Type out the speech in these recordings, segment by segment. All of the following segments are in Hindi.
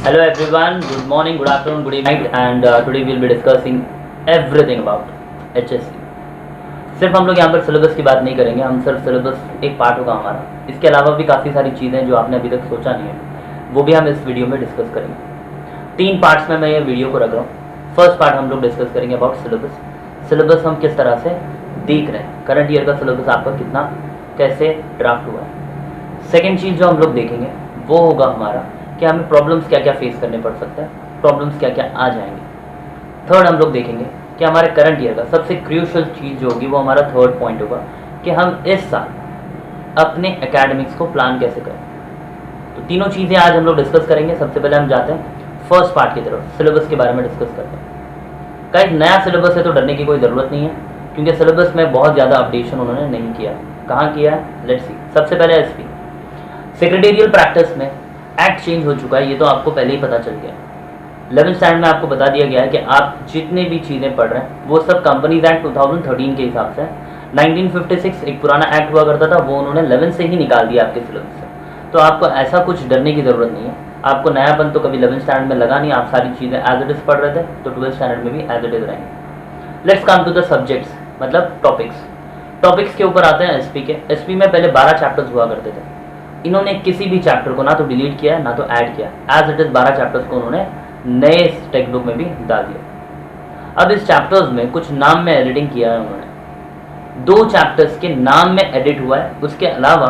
Hello everyone, good morning, good afternoon, good evening and today we will be discussing everything about HSC। सिर्फ हम लोग यहाँ पर सिलेबस की बात नहीं करेंगे, हम सिर्फ सिलेबस एक पार्ट होगा हमारा। इसके अलावा भी काफ़ी सारी चीज़ें जो आपने अभी तक सोचा नहीं है वो भी हम इस वीडियो में डिस्कस करेंगे। 3 पार्ट्स में मैं ये वीडियो को रख रहा हूँ। फर्स्ट पार्ट हम लोग डिस्कस करेंगे अबाउट सिलेबस। सिलेबस हम किस तरह से देख रहे हैं, करंट ईयर का सिलेबस आपका कितना कैसे ड्राफ्ट हुआ है। सेकेंड चीज़ जो हम लोग देखेंगे वो होगा हमारा कि हमें प्रॉब्लम्स क्या क्या फेस करने पड़ सकते हैं, प्रॉब्लम्स क्या क्या आ जाएंगे। थर्ड हम लोग देखेंगे कि हमारे करंट ईयर का सबसे क्रूशियल चीज़ जो होगी वो हमारा थर्ड पॉइंट होगा कि हम इस साल अपने एकेडमिक्स को प्लान कैसे करें। तो तीनों चीज़ें आज हम लोग डिस्कस करेंगे। सबसे पहले हम जाते हैं फर्स्ट पार्ट की तरफ, सिलेबस के बारे में डिस्कस करते हैं। का एक नया सिलेबस है तो डरने की कोई ज़रूरत नहीं है, क्योंकि सिलेबस में बहुत ज़्यादा अपडेशन उन्होंने नहीं किया। कहाँ किया है, लेट्स सी। सबसे पहले एसपी सेक्रेटेरियल प्रैक्टिस में एक्ट चेंज हो चुका है, ये तो आपको पहले ही पता चल गया। 11th स्टैंडर्ड में आपको बता दिया गया है कि आप जितने भी चीज़ें पढ़ रहे हैं वो सब कंपनीज एक्ट 2013 के हिसाब से। 1956 एक पुराना एक्ट हुआ करता था, वो उन्होंने 11th से ही निकाल दिया आपके सिलेबस से। तो आपको ऐसा कुछ डरने की ज़रूरत नहीं है। आपको नयापन तो कभी 11th स्टैंडर्ड में लगा नहीं, आप सारी चीज़ें एज इट इज़ पढ़ रहे थे, तो 12th स्टैंडर्ड में भी एज इट इज़ रहेंगे। Let's come to the subjects, मतलब टॉपिक्स के ऊपर आते हैं। एसपी के एसपी में पहले 12 चैप्टर्स हुआ करते थे। इन्होंने किसी भी चैप्टर को ना तो डिलीट किया ना तो ऐड किया, एज इट इज़ 12 चैप्टर्स को उन्होंने नए टेक्स्ट बुक में भी डाल दिया। अब इस चैप्टर्स में कुछ नाम में एडिटिंग किया है उन्होंने। 2 चैप्टर्स के नाम में एडिट हुआ है, उसके अलावा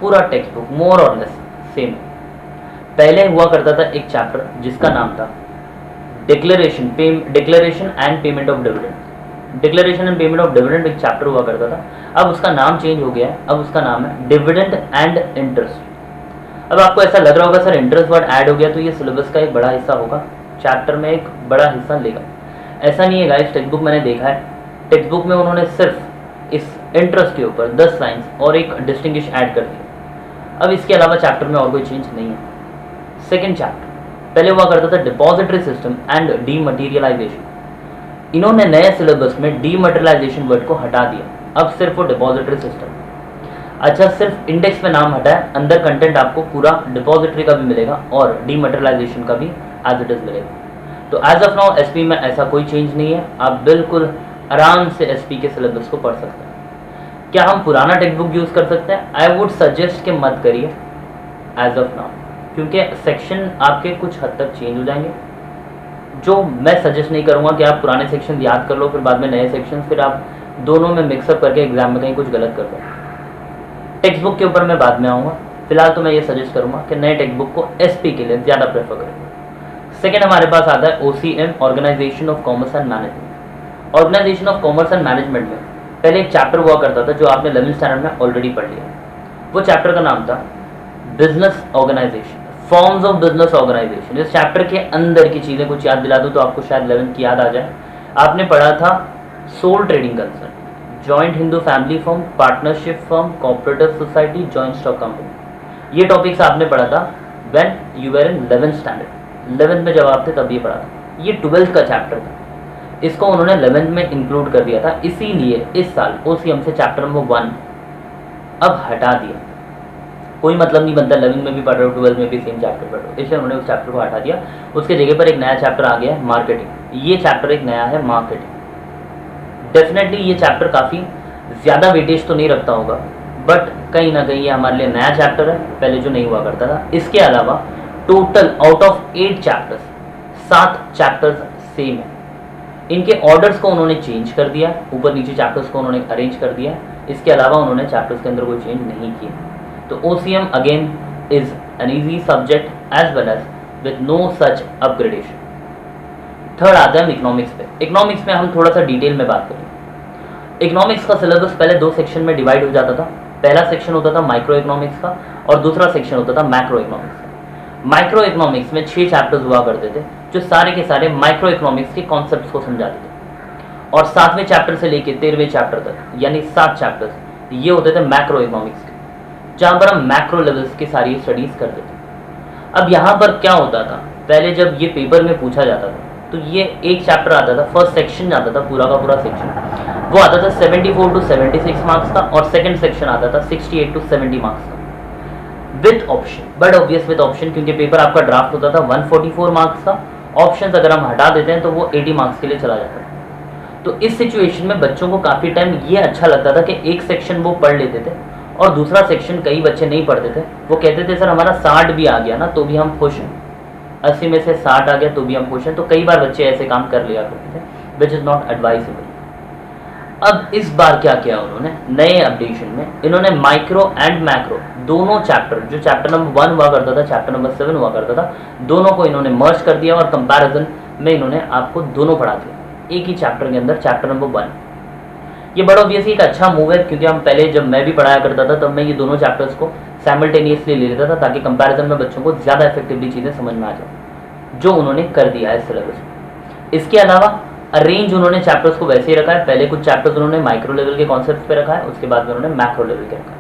पूरा टेक्स्ट बुक मोर और लेस सेम है। पहले हुआ करता था एक चैप्टर जिसका नाम था declaration and payment of dividend. Declaration and payment of dividend एक चैप्टर हुआ करता था, अब उसका नाम चेंज हो गया है। अब उसका नाम है डिविडेंड एंड इंटरेस्ट। अब आपको ऐसा लग रहा होगा सर इंटरेस्ट वर्ड ऐड हो गया तो ये सिलेबस का एक बड़ा हिस्सा होगा, चैप्टर में एक बड़ा हिस्सा लेगा। ऐसा नहीं है गाइस, टेक्स्ट बुक मैंने देखा है, टेक्स्ट बुक में उन्होंने सिर्फ इस इंटरेस्ट के ऊपर 10 लाइन्स और एक डिस्टिंग्विश ऐड कर दिया। अब इसके अलावा चैप्टर में और कोई चेंज नहीं है। सेकेंड चैप्टर पहले हुआ करता था डिपॉजिटरी सिस्टम एंड डीमटीरियलाइजेशन। इन्होंने नए सिलेबस में डीमटेरियलाइजेशन वर्ड को हटा दिया, अब सिर्फ वो डिपॉजिटरी सिस्टम। अच्छा, सिर्फ इंडेक्स में नाम हटा है, अंदर कंटेंट आपको पूरा डिपॉजिटरी का भी मिलेगा और डीमटेरियलाइजेशन का भी एज इट इज मिलेगा। तो एज ऑफ नाउ एसपी में ऐसा कोई चेंज नहीं है, आप बिल्कुल आराम से एसपी के सिलेबस को पढ़ सकते हैं। क्या हम पुराना टेक्स्ट बुक यूज कर सकते हैं? आई वुड सजेस्ट कि मत करिए एज ऑफ नाउ, क्योंकि सेक्शन आपके कुछ हद तक चेंज हो जाएंगे। जो मैं सजेस्ट नहीं करूँगा कि आप पुराने सेक्शन याद कर लो फिर बाद में नए सेक्शन, फिर आप दोनों में मिक्सअप करके एग्जाम में कहीं कुछ गलत कर दो। टेक्स्ट बुक के ऊपर मैं बाद में आऊँगा, फिलहाल तो मैं ये सजेस्ट करूँगा कि नए टेक्स्ट बुक को एसपी के लिए ज़्यादा प्रेफर करें। सेकेंड हमारे पास आता है OCM, organisation of commerce and management. Organisation of commerce and management में पहले एक चैप्टर हुआ करता था जो आपने 11th स्टैंडर्ड में ऑलरेडी पढ़ लिया। वो चैप्टर का नाम था business organisation, forms of business organisation. इस चैप्टर के अंदर की चीज़ें कुछ याद दिला दूँ तो आपको शायद 11th की याद आ जाए। आपने पढ़ा था sole trading concern, joint Hindu family firm, partnership firm, cooperative society, joint stock company. ये टॉपिक्स आपने पढ़ा था when you were in 11th standard. 11th में जब आप थे तब ये पढ़ा था। ये 12th का चैप्टर था, इसको उन्होंने 11th में इंक्लूड कर दिया था, इसीलिए इस साल OCM से चैप्टर नंबर 1 अब हटा दिया। कोई मतलब नहीं बनता 11th में भी पढ़ रहे हो 12th में भी सेम चैप्टर पढ़ रहे हो, इसलिए उन्होंने उस चैप्टर को हटा दिया। उसके जगह पर एक नया चैप्टर आ गया है मार्केटिंग। ये चैप्टर एक नया है मार्केटिंग। डेफिनेटली ये चैप्टर काफ़ी ज़्यादा वेटेज तो नहीं रखता होगा, बट कहीं ना कहीं ये हमारे लिए नया चैप्टर है, पहले जो नहीं हुआ करता था। इसके अलावा total out of 8 chapters 7 chapters same है। इनके ऑर्डर्स को उन्होंने चेंज कर दिया, ऊपर नीचे चैप्टर्स को उन्होंने अरेंज कर दिया। इसके अलावा उन्होंने चैप्टर्स के अंदर कोई चेंज नहीं किया। तो OCM again is an easy subject as well as with no such upgradation. Third आता है इकोनॉमिक्स पे। इकोनॉमिक्स में हम थोड़ा सा डिटेल में बात करें। इकोनॉमिक्स का सिलेबस पहले 2 सेक्शन में डिवाइड हो जाता था। पहला सेक्शन होता था माइक्रो इकोनॉमिक्स का और दूसरा सेक्शन होता था मैक्रो इकोनॉमिक्स का। माइक्रो इकोनॉमिक्स में 6 चैप्टर्स हुआ करते थे जो सारे के सारे माइक्रो इकोनॉमिक्स के कॉन्सेप्ट्स को समझाते थे, और 7वें चैप्टर से लेकर 13वें चैप्टर तक यानी 7 चैप्टर्स ये होते थे मैक्रो इकोनॉमिक्स के, जहाँ पर हम मैक्रो लेवल्स की सारी स्टडीज करते थे। अब यहाँ पर क्या होता था, पहले जब ये पेपर में पूछा जाता था तो ये एक चैप्टर आता था, फर्स्ट सेक्शन आता था पूरा का पूरा सेक्शन, वो आता था 74 to 76 मार्क्स का, और सेकंड सेक्शन आता था 68 to 70 मार्क्स का। With option, but obvious with option, क्योंकि पेपर आपका ड्राफ्ट होता था 144 मार्क्स का, ऑप्शंस अगर हम हटा देते हैं तो वो 80 मार्क्स के लिए चला जाता है। तो इस सिचुएशन में बच्चों को काफ़ी टाइम ये अच्छा लगता था कि एक सेक्शन वो पढ़ लेते थे और दूसरा सेक्शन कई बच्चे नहीं पढ़ते थे। वो कहते थे सर हमारा 60 भी आ गया ना तो भी हम खुश हैं, 80 में से 60 आ गया तो भी हम खुश हैं। तो कई बार बच्चे ऐसे काम कर लिया करते थे, विच इज़ नॉट एडवाइसेबल। अब इस बार क्या किया उन्होंने, नए अपडेशन में इन्होंने माइक्रो एंड मैक्रो दोनों चैप्टर, जो चैप्टर नंबर 1 हुआ करता था, चैप्टर नंबर 7 हुआ करता था, दोनों को इन्होंने मर्ज कर दिया और कंपैरिजन में इन्होंने आपको दोनों पढ़ा दिया एक ही चैप्टर के अंदर, चैप्टर नंबर 1। ये बड़ा ऑब्वियसली एक अच्छा मूव है, क्योंकि हम पहले जब मैं भी पढ़ाया करता था तब मैं ये दोनों चैप्टर्स को साइमल्टेनियसली ले लेता था ताकि कंपैरिजन में बच्चों को ज़्यादा इफेक्टिवली चीज़ें समझ में आ जाए, जो उन्होंने कर दिया है सिलेबस में। इसके अलावा अरेंज उन्होंने चैप्टर्स को वैसे ही रखा है, पहले कुछ चैप्टर्स उन्होंने माइक्रो लेवल के कॉन्सेप्ट्स पे रखा है, उसके बाद में उन्होंने मैक्रो लेवल के रखा है।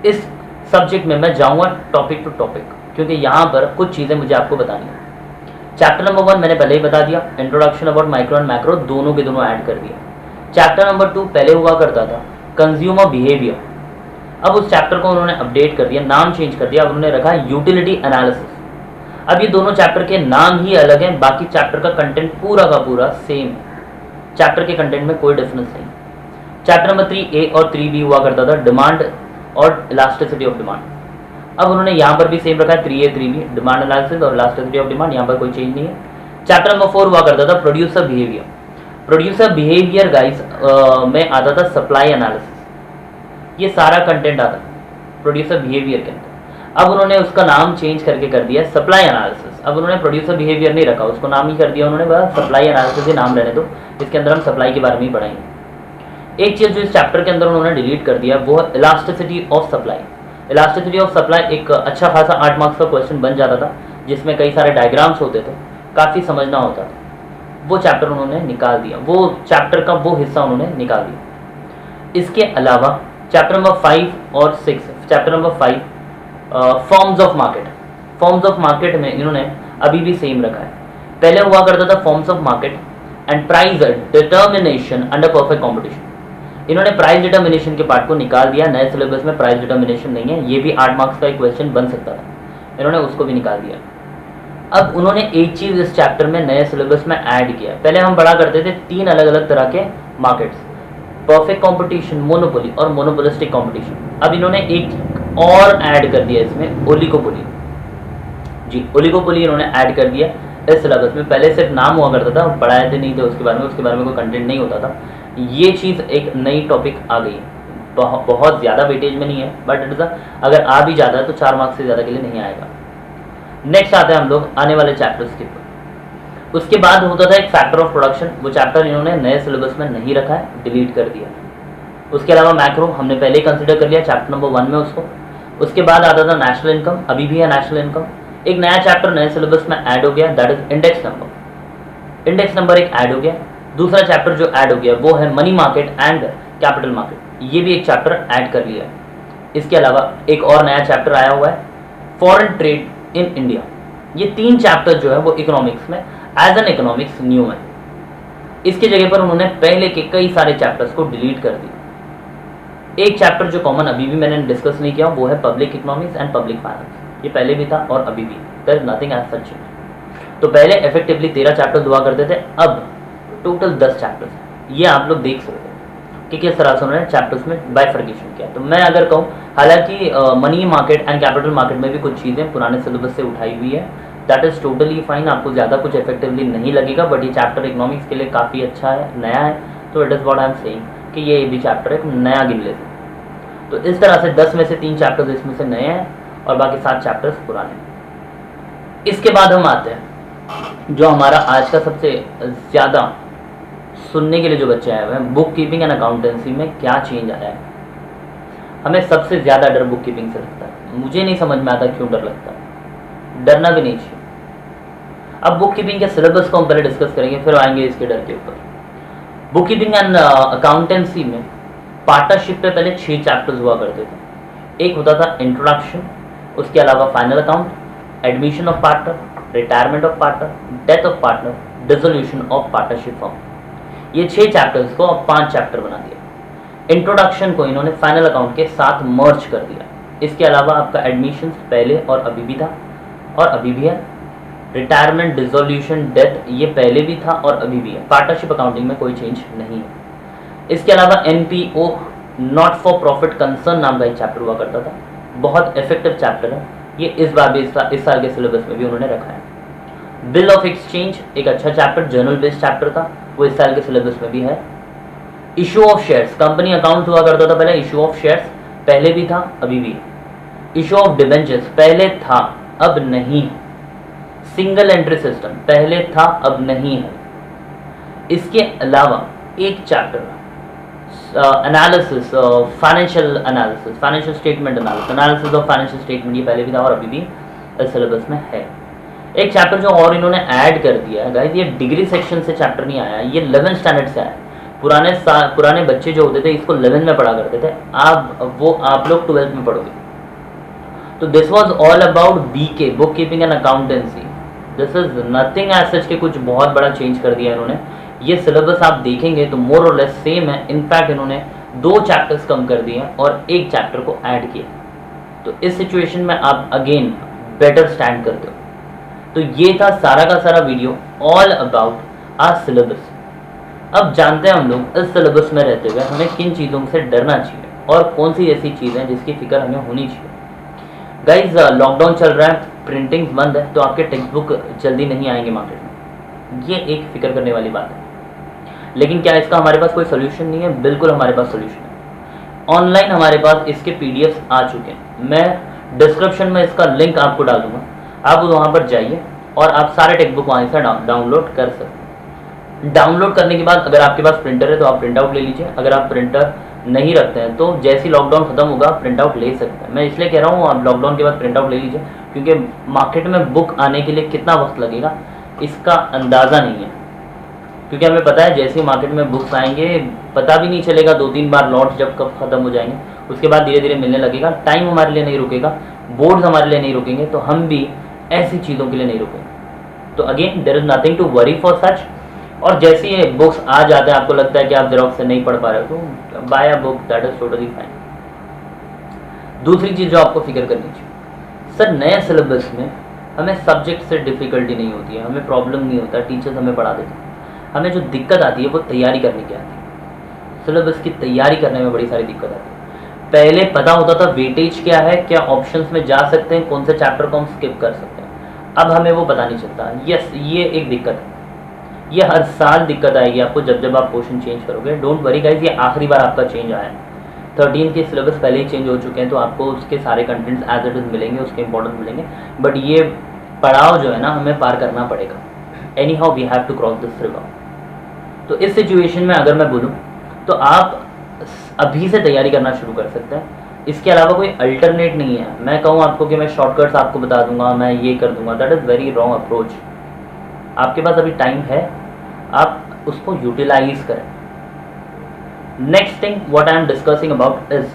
इस सब्जेक्ट में मैं जाऊँगा टॉपिक टू टॉपिक, क्योंकि यहाँ पर कुछ चीज़ें मुझे आपको बतानी है। चैप्टर नंबर 1 मैंने पहले ही बता दिया, introduction about micro and macro दोनों के दोनों ऐड कर दिया। चैप्टर नंबर 2 पहले हुआ करता था कंज्यूमर बिहेवियर, अब उस चैप्टर को उन्होंने अपडेट कर दिया, नाम चेंज कर दिया, अब उन्होंने रखा है यूटिलिटी एनालिसिस। अब ये दोनों चैप्टर के नाम ही अलग हैं, बाकी चैप्टर का कंटेंट पूरा का पूरा सेम है, चैप्टर के कंटेंट में कोई डिफरेंस नहीं। चैप्टर नंबर 3A और 3B हुआ करता था डिमांड और इलास्टिसिटी ऑफ डिमांड, अब उन्होंने यहाँ पर भी सेम रखा है 3A 3B, डिमांड एनालिसिस और इलास्टिसिटी ऑफ डिमांड, यहाँ पर कोई चेंज नहीं है। चैप्टर नंबर 4 हुआ करता था producer behaviour, producer behaviour guys में आता था सप्लाई एनालिसिस, ये सारा कंटेंट आता प्रोड्यूसर बिहेवियर के अंदर। अब उन्होंने उसका नाम चेंज करके कर दिया सप्लाई एनालिसिस, अब उन्होंने प्रोड्यूसर बिहेवियर नहीं रखा, उसको नाम ही कर दिया उन्होंने, बस सप्लाई एनालिसिस ही नाम रहने दो, इसके अंदर हम सप्लाई के बारे में ही पढ़ाएंगे। एक चीज़ जो इस चैप्टर के अंदर उन्होंने डिलीट कर दिया वो है elasticity of supply. Elasticity of supply एक अच्छा खासा 8 मार्क्स का क्वेश्चन बन जाता था, जिसमें कई सारे डायग्राम्स होते थे, काफ़ी समझना होता था, वो चैप्टर उन्होंने निकाल दिया, वो चैप्टर का वो हिस्सा उन्होंने निकाल दिया। इसके अलावा चैप्टर नंबर 5 और 6, chapter number 5 forms of market, forms of market में इन्होंने अभी भी सेम रखा है, पहले हुआ करता था forms of market and price determination under perfect competition, इन्होंने प्राइस डिटर्मिनेशन के पार्ट को निकाल दिया, नए सिलेबस में प्राइस डिटर्मिनेशन नहीं है, ये भी 8 मार्क्स का एक क्वेश्चन बन सकता था, इन्होंने उसको भी निकाल दिया। अब उन्होंने एक चीज़ इस चैप्टर में नए सिलेबस में ऐड किया, पहले हम पढ़ा करते थे 3 अलग अलग तरह के मार्केट्स, परफेक्ट कंपटीशन, मोनोपोली और मोनोपोलिस्टिक कंपटीशन, अब इन्होंने एक और ऐड कर दिया इसमें ओलिगोपोली, जी ओलिगोपोली इन्होंने ऐड कर दिया इस सिलेबस में, पहले सिर्फ नाम हुआ करता था, पढ़ाए थे नहीं थे उसके बारे में कोई कंटेंट नहीं होता था, ये चीज़ एक नई टॉपिक आ गई, बहुत ज़्यादा वेटेज में नहीं है, बट इट इज़ अगर आ भी ज़्यादा है तो 4 मार्क्स से ज़्यादा के लिए नहीं आएगा। नेक्स्ट आते हैं हम लोग आने वाले चैप्टर्स के ऊपर। उसके बाद होता था एक फैक्टर ऑफ प्रोडक्शन, वो चैप्टर इन्होंने नए सिलेबस में नहीं रखा है, डिलीट कर दिया। उसके अलावा मैक्रो हमने पहले ही कंसिडर कर लिया चैप्टर नंबर 1 में उसको। उसके बाद आता था नेशनल इनकम, अभी भी है नेशनल इनकम, एक नया चैप्टर नए सिलेबस में ऐड हो गया, that is index number, index number एक ऐड हो गया। दूसरा चैप्टर जो ऐड हो गया वो है money market and capital market, ये भी एक चैप्टर ऐड कर लिया। इसके अलावा एक और नया चैप्टर आया हुआ है फॉरेन ट्रेड इन इंडिया, ये 3 चैप्टर जो है वो इकोनॉमिक्स में एज एन इकोनॉमिक्स न्यू है। इसकी जगह पर उन्होंने पहले के कई सारे चैप्टर्स को डिलीट कर दिया। एक चैप्टर जो कॉमन अभी भी मैंने डिस्कस नहीं किया वो है public economics and public finance, ये पहले भी था और अभी भी, there is nothing as such. तो पहले इफेक्टिवली 13 चैप्टर्स हुआ करते थे, अब टोटल 10 चैप्टर्स, ये आप लोग देख सकते हैं कि किस तरह से उन्होंने चैप्टर्स में बाइफर्केशन किया। तो मैं अगर कहूँ, हालांकि money market and capital market में भी कुछ चीज़ें पुराने सिलेबस से उठाई हुई है, दैट इज़ टोटली फाइन, आपको ज़्यादा कुछ इफेक्टिवली नहीं लगेगा, बट ये चैप्टर इकोनॉमिक्स के लिए काफ़ी अच्छा है, नया है, तो it is what I am saying कि ये भी चैप्टर एक नया गिन लेते हैं। तो इस तरह से 10 में से 3 चैप्टर्स इसमें से नए हैं और बाकी 7 चैप्टर्स पुराने। इसके बाद हम आते हैं जो हमारा आज का सबसे ज़्यादा सुनने के लिए जो बच्चे आए हुए हैं, बुक कीपिंग एंड अकाउंटेंसी में क्या चेंज आया है। हमें सबसे ज़्यादा डर बुक कीपिंग से लगता है, मुझे नहीं समझ में आता क्यों डर लगता है, डरना भी नहीं चाहिए। अब बुक कीपिंग के सिलेबस को हम पहले डिस्कस करेंगे, फिर आएंगे इसके डर के ऊपर। बुक कीपिंग एंड अकाउंटेंसी में पार्टनरशिप पे पहले 6 चैप्टर्स हुआ करते थे। एक होता था इंट्रोडक्शन, उसके अलावा final account, admission of partner, retirement of partner, death of partner, dissolution of partnership form, ये 6 चैप्टर्स को अब 5 चैप्टर बना दिया। इंट्रोडक्शन को इन्होंने फाइनल अकाउंट के साथ मर्ज कर दिया, इसके अलावा आपका एडमिशन्स पहले और अभी भी था और अभी भी है। रिटायरमेंट, डिसोल्यूशन, डेथ ये पहले भी था और अभी भी है। पार्टनरशिप अकाउंटिंग में कोई चेंज नहीं है। इसके अलावा NPO, not for profit concern नाम का एक चैप्टर हुआ करता था, बहुत इफेक्टिव चैप्टर है। ये इस बार भी इस साल के सिलेबस में भी उन्होंने रखा है। बिल ऑफ एक्सचेंज एक अच्छा चैप्टर, जर्नल बेस्ड चैप्टर था, वो इस साल के सिलेबस में भी है। Issue of shares, company account हुआ करता था पहले, इशू ऑफ शेयर्स पहले भी था अभी भी है। इशू ऑफ डिबेंचर्स पहले था अब नहीं है। सिंगल एंट्री सिस्टम पहले था अब नहीं है। इसके अलावा एक chapter analysis, financial analysis, financial statement analysis of financial statement, ये पहले भी था और अभी भी इस सिलेबस में है। एक चैप्टर जो और इन्होंने ऐड कर दिया है गाइस, ये डिग्री सेक्शन से चैप्टर नहीं आया, ये 11th स्टैंडर्ड से आया। पुराने बच्चे जो होते थे इसको 11th में पढ़ा करते थे, आप लोग 12th में पढ़ोगे। तो this was all about BK, bookkeeping and accountancy. This is nothing as such के कुछ बहुत बड़ा चेंज कर दिया इन्होंने। ये सिलेबस आप देखेंगे तो मोर और लेस सेम है। इनफैक्ट इन्होंने 2 चैप्टर्स कम कर दिए हैं और एक चैप्टर को ऐड किया। तो इस सिचुएशन में आप अगेन बेटर स्टैंड करते हो। तो ये था सारा का सारा video all about our syllabus. अब जानते हैं हम लोग इस सिलेबस में रहते हुए हमें किन चीज़ों से डरना चाहिए और कौन सी ऐसी चीज़ें जिसकी फिक्र हमें होनी चाहिए। गाइज लॉकडाउन चल रहा है, प्रिंटिंग बंद है, तो आपके टेक्स्ट बुक जल्दी नहीं आएंगे मार्केट में। ये एक फिक्र करने वाली बात है। लेकिन क्या इसका हमारे पास कोई सोल्यूशन नहीं है? बिल्कुल हमारे पास सोल्यूशन है। ऑनलाइन हमारे पास इसके PDFs आ चुके हैं। मैं डिस्क्रिप्शन में इसका लिंक आपको डाल दूंगा, आप वहाँ पर जाइए और आप सारे टेक्स्ट बुक वहाँ से डाउनलोड कर सकते हैं। डाउनलोड करने के बाद अगर आपके पास प्रिंटर है तो आप प्रिंट आउट ले लीजिए। अगर आप प्रिंटर नहीं रखते हैं तो जैसे ही लॉकडाउन खत्म होगा प्रिंट आउट ले सकते हैं। मैं इसलिए कह रहा हूँ आप लॉकडाउन के बाद प्रिंट आउट ले लीजिए, क्योंकि मार्केट में बुक आने के लिए कितना वक्त लगेगा इसका अंदाज़ा नहीं है। क्योंकि हमें पता है जैसे ही मार्केट में बुक्स आएंगे पता भी नहीं चलेगा, 2-3 बार लॉट्स जब कब खत्म हो जाएंगे, उसके बाद धीरे धीरे मिलने लगेगा। टाइम हमारे लिए नहीं रुकेगा, बोर्ड्स हमारे लिए नहीं रुकेंगे, तो हम भी ऐसी चीज़ों के लिए नहीं रुकेंगे। तो again there is nothing to worry for such. और जैसे ये बुक्स आ जाते हैं, आपको लगता है कि आप जेरोक्स से नहीं पढ़ पा रहे हो तो buy a book, that is totally fine. दूसरी चीज़ जो आपको फिक्र करनी चाहिए, सर नए सिलेबस में हमें सब्जेक्ट से डिफ़िकल्टी नहीं होती है, हमें प्रॉब्लम नहीं होता, टीचर्स हमें पढ़ा देते हैं। हमें जो दिक्कत आती है वो तैयारी करने की आती है। सिलेबस की तैयारी करने में बड़ी सारी दिक्कत आती है। पहले पता होता था वेटेज क्या है, क्या ऑप्शंस में जा सकते हैं, कौन से चैप्टर को हम स्किप कर सकते हैं। अब हमें वो पता नहीं चलता। यस, ये एक दिक्कत है। ये हर साल दिक्कत आएगी आपको जब आप पोर्शन चेंज करोगे। डोंट वरी गाइज, ये आखिरी बार आपका चेंज आया है। 13 के सिलेबस पहले ही चेंज हो चुके हैं, तो आपको उसके सारे कंटेंट्स एज इट इज मिलेंगे, उसके इंपॉर्टेंट मिलेंगे। बट ये पड़ाव जो है ना हमें पार करना पड़ेगा। Anyhow we have to cross this river. तो इस सिचुएशन में अगर मैं बोलूँ तो आप अभी से तैयारी करना शुरू कर सकते हैं। इसके अलावा कोई अल्टरनेट नहीं है। मैं कहूँ आपको कि मैं शॉर्टकट्स आपको बता दूंगा, मैं ये कर दूंगा, that is very wrong approach. आपके पास अभी टाइम है, आप उसको यूटिलाइज करें। Next thing what I am discussing about is,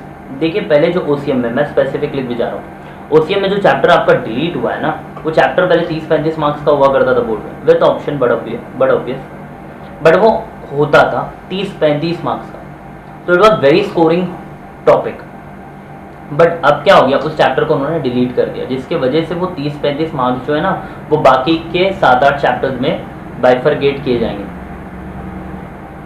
देखिए पहले जो OCM में मैं स्पेसिफिकली भी जा रहा हूँ, OCM में जो चैप्टर आपका डिलीट हुआ है ना, वो चैप्टर पहले 30-35 मार्क्स का हुआ करता था बोर्ड में with option but obvious, but वो होता था 30-35 मार्क्स का, तो it was very scoring topic. But अब क्या हो गया, उस चैप्टर को उन्होंने डिलीट कर दिया, जिसके वजह से वो 30-35 मार्क्स जो है ना वो बाकी के 7-8 चैप्टर्स में बाइफरगेट किए जाएंगे।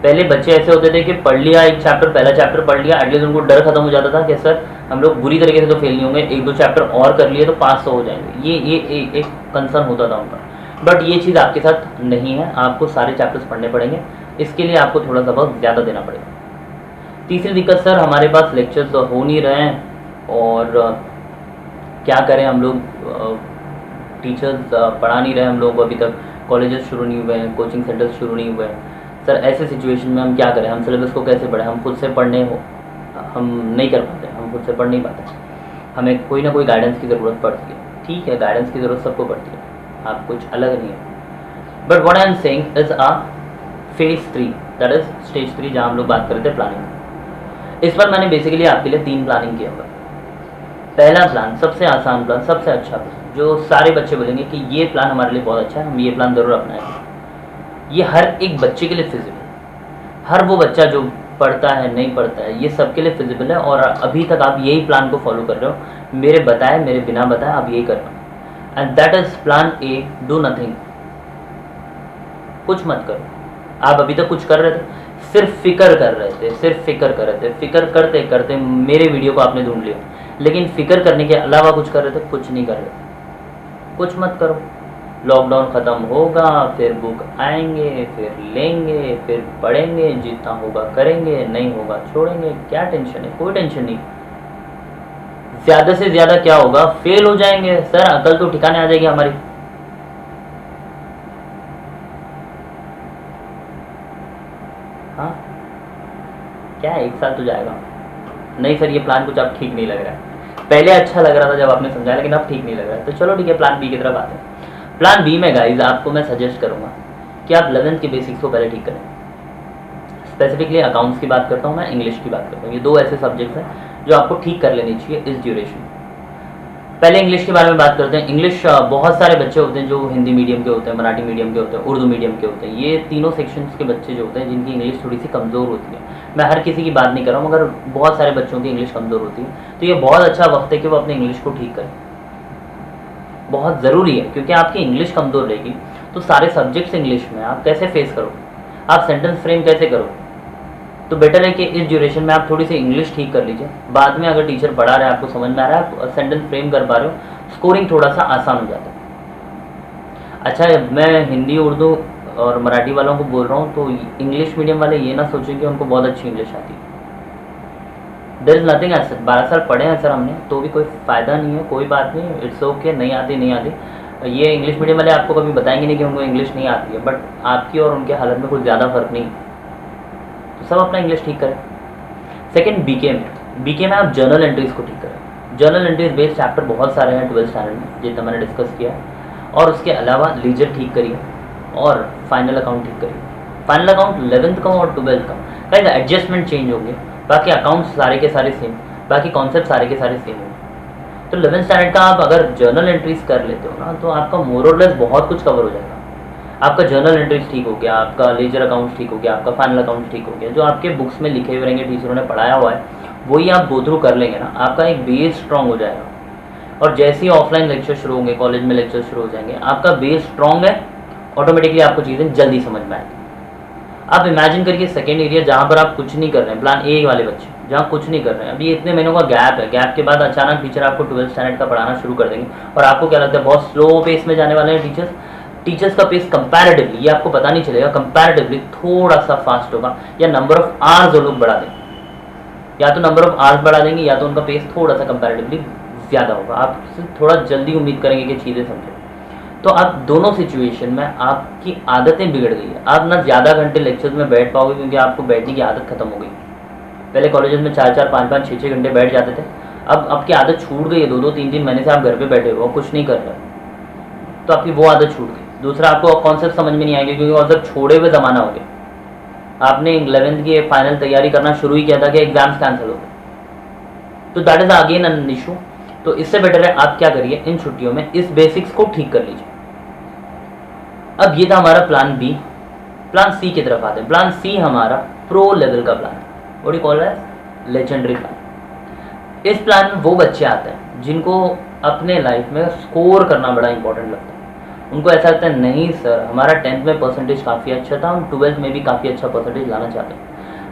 पहले बच्चे ऐसे होते थे कि पढ़ लिया एक चैप्टर, पहला चैप्टर पढ़ लिया, एटलीस्ट उनको डर खत्म हो जाता था कि सर हम लोग बुरी तरीके से तो फेल नहीं होंगे, 1-2 चैप्टर और कर लिए तो पास तो हो जाएंगे। ये एक कंसर्न होता था उनका। बट ये चीज़ आपके साथ नहीं है, आपको सारे चैप्टर्स पढ़ने पड़ेंगे। इसके लिए आपको थोड़ा सा वक्त ज़्यादा देना पड़ेगा। तीसरी दिक्कत, सर हमारे पास लेक्चर्स हो नहीं रहे हैं और क्या करें हम लोग, टीचर्स पढ़ा नहीं रहे हम लोग, अभी तक कॉलेजेस शुरू नहीं हुए हैं, कोचिंग सेंटर्स शुरू नहीं हुए हैं। सर ऐसे सिचुएशन में हम क्या करें, हम सिलेबस को कैसे पढ़ें, हम खुद से पढ़ने हम नहीं कर पाते, हम खुद से पढ़ नहीं पाते, हमें कोई ना कोई गाइडेंस की ज़रूरत पड़ती है। ठीक है, गाइडेंस की ज़रूरत सबको पड़ती है, आप कुछ अलग नहीं है। But what I am saying is phase 3, that is stage 3, जहाँ हम लोग बात कर रहे थे प्लानिंग। इस पर मैंने बेसिकली आपके लिए 3 प्लानिंग किया हुआ। पहला प्लान, सबसे आसान प्लान, सबसे अच्छा प्लान, जो सारे बच्चे बोलेंगे कि ये प्लान हमारे लिए बहुत अच्छा है, हम ये प्लान ज़रूर अपनाएंगे। ये हर एक बच्चे के लिए फिजिबल, हर वो बच्चा जो पढ़ता है नहीं पढ़ता है ये सबके लिए फिजिबल है, और अभी तक आप यही प्लान को फॉलो कर रहे हो, मेरे बताए मेरे बिना बताए आप यही कर रहे हो, and that is plan A, do nothing, कुछ मत करो। आप अभी तक कुछ कर रहे थे, सिर्फ फिक्र कर रहे थे, सिर्फ फिक्र कर रहे थे, फिक्र करते करते मेरे वीडियो को आपने ढूंढ लिया, लेकिन फिक्र करने के अलावा कुछ कर रहे थे, कुछ नहीं कर रहे थे, कुछ मत करो। लॉकडाउन ख़त्म होगा, फिर बुक आएंगे, फिर लेंगे, फिर पढ़ेंगे, जितना होगा करेंगे, नहीं होगा छोड़ेंगे, क्या टेंशन है, कोई टेंशन नहीं। ज़्यादा से ज़्यादा क्या होगा, फेल हो जाएंगे, सर अकल तो ठिकाने आ जाएगी हमारी। हाँ क्या है, 1 साल तो जाएगा। नहीं सर ये प्लान कुछ अब ठीक नहीं लग रहा है, पहले अच्छा लग रहा था जब आपने समझाया, लेकिन अब ठीक नहीं लग रहा है, तो चलो ठीक है प्लान बी की तरफ आते हैं। प्लान बी में गाइज आपको मैं सजेस्ट करूंगा कि आप 11th के बेसिक्स को पहले ठीक करें। स्पेसिफिकली अकाउंट्स की बात करता हूँ मैं, इंग्लिश की बात करता हूँ, ये 2 ऐसे सब्जेक्ट्स हैं जो आपको ठीक कर लेनी चाहिए इस ड्यूरेशन। पहले इंग्लिश के बारे में बात करते हैं। इंग्लिश बहुत सारे बच्चे होते हैं जो हिंदी मीडियम के होते हैं, मराठी मीडियम के होते हैं, उर्दू मीडियम के होते हैं, ये तीनों सेक्शंस के बच्चे जो होते हैं जिनकी इंग्लिश थोड़ी सी कमज़ोर होती है। मैं हर किसी की बात नहीं कर रहा हूँ, मगर बहुत सारे बच्चों की इंग्लिश कमज़ोर होती है, तो ये बहुत अच्छा वक्त है कि वो अपने इंग्लिश को ठीक करें, बहुत ज़रूरी है, क्योंकि आपकी इंग्लिश कमज़ोर रहेगी तो सारे सब्जेक्ट्स इंग्लिश में आप कैसे फेस करोगे, आप सेंटेंस फ्रेम कैसे करोगे। तो बेटर है कि इस ड्यूरेशन में आप थोड़ी सी इंग्लिश ठीक कर लीजिए, बाद में अगर टीचर पढ़ा रहा है आपको समझ में आ रहा है, आप सेंटेंस फ्रेम कर पा रहे हो, स्कोरिंग थोड़ा सा आसान हो जाता है। अच्छा मैं हिंदी उर्दू और मराठी वालों को बोल रहा हूँ, तो इंग्लिश मीडियम वाले ये ना सोचें कि उनको बहुत अच्छी इंग्लिश आती है। There is nothing as such. 12 साल पढ़े हैं सर हमने, तो भी कोई फ़ायदा नहीं है, कोई बात नहीं, इट्स ओके, नहीं आती नहीं आती। ये इंग्लिश मीडियम वाले आपको कभी बताएंगे नहीं कि उनको इंग्लिश नहीं आती है, बट आपकी और उनके हालत में कुछ ज़्यादा फ़र्क नहीं, तो सब अपना इंग्लिश ठीक करें। सेकेंड बीके में आप जर्नल एंट्रीज़ को ठीक करें। जर्नल एंट्रीज बेस्ड चैप्टर बहुत सारे हैं 12th स्टैंडर्ड में, जितना मैंने डिस्कस किया है, और उसके अलावा लीजर ठीक करिए और फाइनल अकाउंट ठीक करिए। फाइनल अकाउंट 11th का और 12th का कहीं एडजस्टमेंट चेंज होंगे, बाकी अकाउंट्स सारे के सारे सेम, बाकी कॉन्सेप्ट सारे के सारे सेम होंगे। तो 11th स्टैंडर्ड का आप अगर जर्नल एंट्रीज कर लेते हो ना, तो आपका मोर और लेस बहुत कुछ कवर हो जाएगा। आपका जर्नल एंट्रीज ठीक हो गया, आपका लेजर अकाउंट ठीक हो गया, आपका फाइनल अकाउंट ठीक हो गया, जो आपके बुक्स में लिखे हुए रहेंगे, टीचरों ने पढ़ाया हुआ है, वही आप गो थ्रू कर लेंगे ना, आपका एक बेस स्ट्रॉन्ग हो जाएगा। और जैसे ही ऑफलाइन लेक्चर शुरू होंगे, कॉलेज में लेक्चर शुरू हो जाएंगे, आपका बेस स्ट्रॉन्ग है, ऑटोमेटिकली आपको चीज़ें जल्दी समझ में आएगी। आप इमेजिन करिए सेकेंड एरिया जहाँ पर आप कुछ नहीं कर रहे हैं, प्लान ए वाले बच्चे जहाँ कुछ नहीं कर रहे हैं, अभी इतने महीनों का गैप है, गैप के बाद अचानक टीचर आपको 12th स्टैंडर्ड का पढ़ाना शुरू कर देंगे, और आपको क्या लगता है बहुत स्लो पेस में जाने वाले हैं टीचर्स का पेस कंपैरेटिवली, ये आपको पता नहीं चलेगा, कंपैरेटिवली थोड़ा सा फास्ट होगा, या नंबर ऑफ आवर्स वो लोग बढ़ा देंगे, या तो नंबर ऑफ आवर्स बढ़ा देंगे, या तो उनका पेस थोड़ा सा कंपैरेटिवली ज़्यादा होगा। आप थोड़ा जल्दी उम्मीद करेंगे कि चीज़ें समझें। तो आप दोनों सिचुएशन में आपकी आदतें बिगड़ गई है, आप ना ज़्यादा घंटे लेक्चर्स में बैठ पाओगे, क्योंकि आपको बैठने की आदत खत्म हो गई। पहले कॉलेजेस में 4-4, 5-5, 6-6 घंटे बैठ जाते थे, अब आपकी आदत छूट गई है, 2-2, 3-3 महीने से आप घर पे बैठे हो, कुछ नहीं कर रहे, तो आपकी वो आदत छूट गई। दूसरा, आपको कॉन्सेप्ट समझ में नहीं आएंगे, क्योंकि कॉन्सेप्ट छोड़े हुए ज़माना हो गया। आपने 11th की फाइनल तैयारी करना शुरू ही किया था कि एग्जाम्स कैंसिल हो गए, तो that is again an issue. तो इससे बेटर है आप क्या करिए, इन छुट्टियों में इस बेसिक्स को ठीक कर लीजिए। अब ये था हमारा प्लान बी। प्लान सी की तरफ आते हैं। प्लान सी हमारा प्रो लेवल का प्लान है, what you call it, legendary plan. इस प्लान में वो बच्चे आते हैं जिनको अपने लाइफ में स्कोर करना बड़ा इंपॉर्टेंट लगता है। उनको ऐसा लगता है नहीं सर हमारा 10th में परसेंटेज काफ़ी अच्छा था, हम 12th में भी काफ़ी अच्छा परसेंटेज लाना चाहते हैं,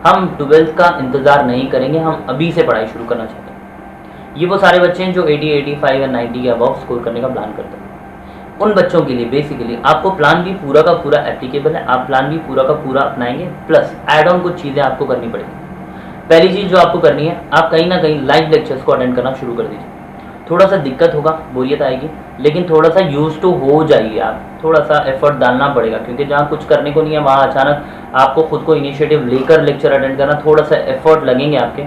हम 12th का इंतज़ार नहीं करेंगे, हम अभी से पढ़ाई शुरू करना चाहते हैं। ये वो सारे बच्चे हैं जो 80, 85 या 90 के अबव स्कोर करने का प्लान करते हैं। उन बच्चों के लिए बेसिकली आपको प्लान भी पूरा का पूरा एप्लीकेबल है, आप प्लान भी पूरा का पूरा अपनाएंगे, प्लस एड ऑन कुछ चीज़ें आपको करनी पड़ेगी। पहली चीज़ जो आपको करनी है, आप कहीं ना कहीं लाइव लेक्चर्स को अटेंड करना शुरू कर दीजिए। थोड़ा सा दिक्कत होगा, बोरियत आएगी, लेकिन थोड़ा सा यूज टू हो जाइए। आप थोड़ा सा एफर्ट डालना पड़ेगा, क्योंकि जहाँ कुछ करने को नहीं है वहाँ अचानक आपको खुद को इनिशिएटिव लेकर लेक्चर अटेंड करना, थोड़ा सा एफर्ट लगेंगे आपके,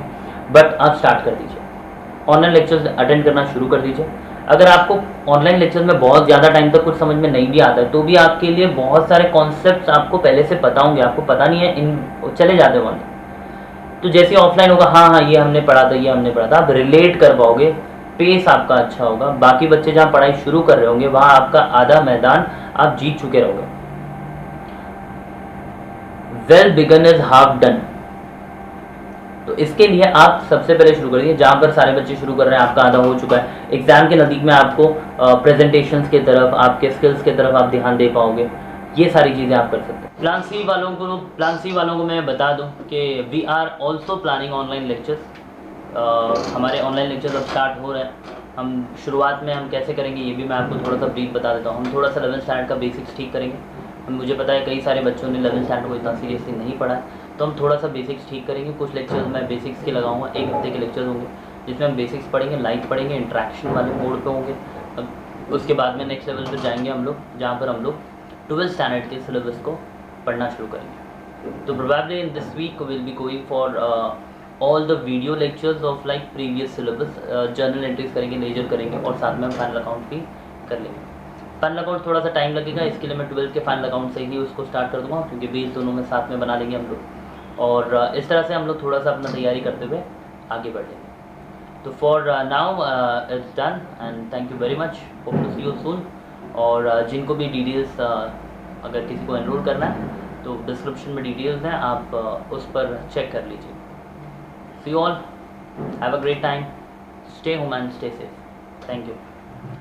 बट आप स्टार्ट कर दीजिए। ऑनलाइन लेक्चर्स अटेंड करना शुरू कर दीजिए। अगर आपको ऑनलाइन लेक्चर्स में बहुत ज़्यादा टाइम तक कुछ समझ में नहीं भी आता है, तो भी आपके लिए बहुत सारे कॉन्सेप्ट्स आपको पहले से पता होंगे, आपको पता नहीं है इन चले जाते वहाँ। तो जैसे ऑफलाइन होगा, हाँ हाँ ये हमने पढ़ा था, ये हमने पढ़ा था, आप रिलेट कर पाओगे, पेस आपका अच्छा होगा। बाकी बच्चे जहाँ पढ़ाई शुरू कर रहे होंगे वहाँ आपका आधा मैदान आप जीत चुके रहोगे। Well begun is half done. तो इसके लिए आप सबसे पहले शुरू करिए जहाँ पर सारे बच्चे शुरू कर रहे हैं, आपका आधा हो चुका है। एग्जाम के नज़दीक में आपको प्रेजेंटेशंस की तरफ, आपके स्किल्स की तरफ आप ध्यान दे पाओगे। ये सारी चीज़ें आप कर सकते हैं। प्लान सी वालों को मैं बता दूं कि we are also planning online lectures. हमारे ऑनलाइन लेक्चर्स अब स्टार्ट हो रहे हैं। हम शुरुआत में हम कैसे करेंगे ये भी मैं आपको थोड़ा सा ब्रीफ बता देता हूँ। हम थोड़ा सा 11th स्टैंडर्ड का बेसिक्स ठीक करेंगे। मुझे पता है कई सारे बच्चों ने 11th स्टैंडर्ड को इतना सीरियसली नहीं पढ़ा है, तो हम थोड़ा सा बेसिक्स ठीक करेंगे। कुछ लेक्चर्स मैं बेसिक्स के लगाऊंगा, 1 हफ्ते के लेक्चर्स होंगे जिसमें हम बेसिक्स पढ़ेंगे, लाइव पढ़ेंगे, इंट्रैक्शन वाले मोड पे होंगे। अब उसके बाद में नेक्स्ट लेवल पर जाएंगे हम लोग, जहाँ पर हम लोग 12th स्टैंडर्ड के सिलेबस को पढ़ना शुरू करेंगे। तो probably in this week will be going for all the video lectures of like previous syllabus. Journal entries करेंगे, लेजर करेंगे और साथ में हम फाइनल अकाउंट भी कर लेंगे। फाइनल अकाउंट थोड़ा सा टाइम लगेगा, इसके लिए मैं 12th के फाइनल अकाउंट से ही उसको स्टार्ट कर दूँगा, क्योंकि बेस दोनों में साथ में बना लेंगे हम लोग। और इस तरह से हम लोग थोड़ा सा अपना तैयारी करते हुए आगे बढ़ेंगे। तो for now it's done and thank you very much, hope to see you soon. और जिनको भी डिटेल्स अगर किसी को एनरोल करना है तो डिस्क्रिप्शन में डिटेल्स हैं, आप उस पर चेक कर लीजिए। See you all, have a great time, stay home and stay safe. Thank you.